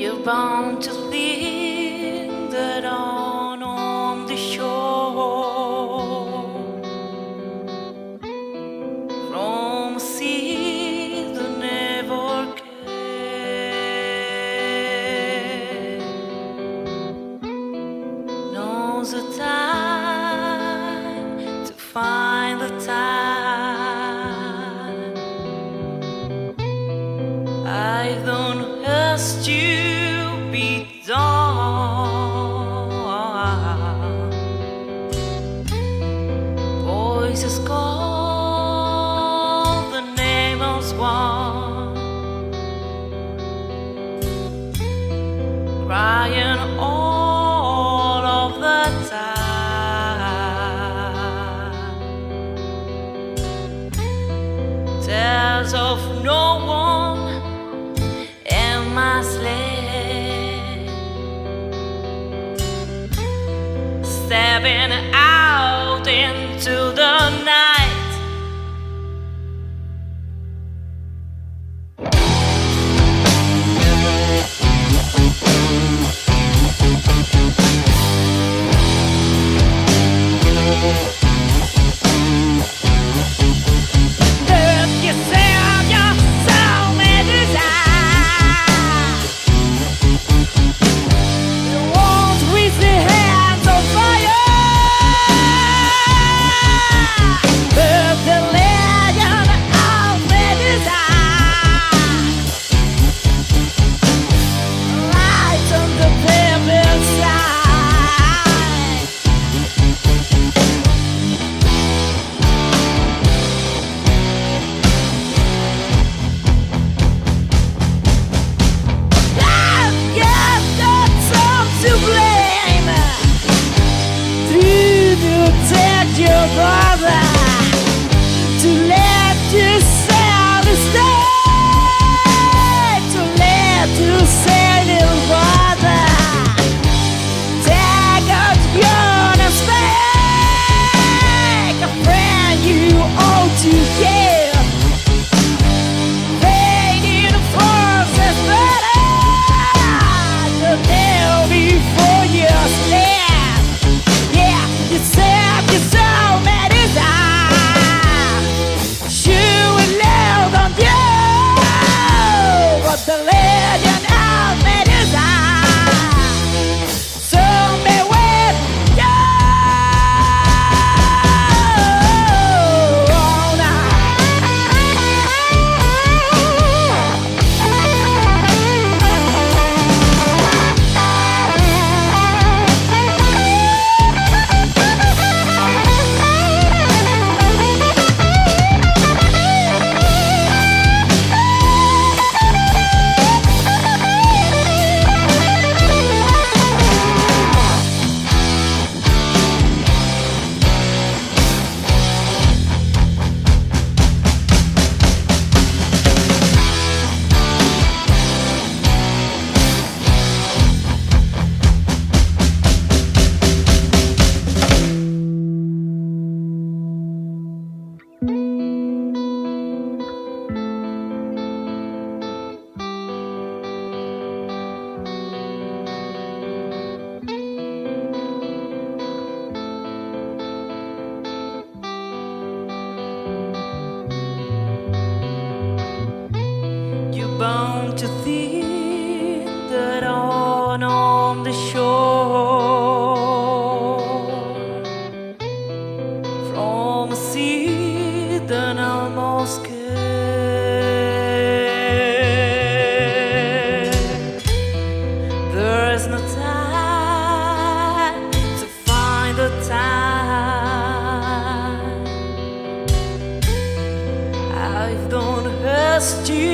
You're bound to linger on the shore from a sea that never came. Knows the time to find the time. I don't ask you be done. Voices call the name of one, crying all of the time. Tells of no one in my sleigh, stepping out into the night. Look yourself, your soul may desire. You won't reach the hands of fire. But the legend of the desire light on the pavement side. I've got no time to blame. Did you take your brother to let you sail the state? To let you sail the water? Take out your mistake, a friend you ought to give. Fading forces better to kneel before you sleep. Yeah, you said your soul may desire. She will live on you. But the legend of me desire. Some may wait you all you're bound to think that on the shore from a sea that almost came. There is no time to find the time. I don't ask you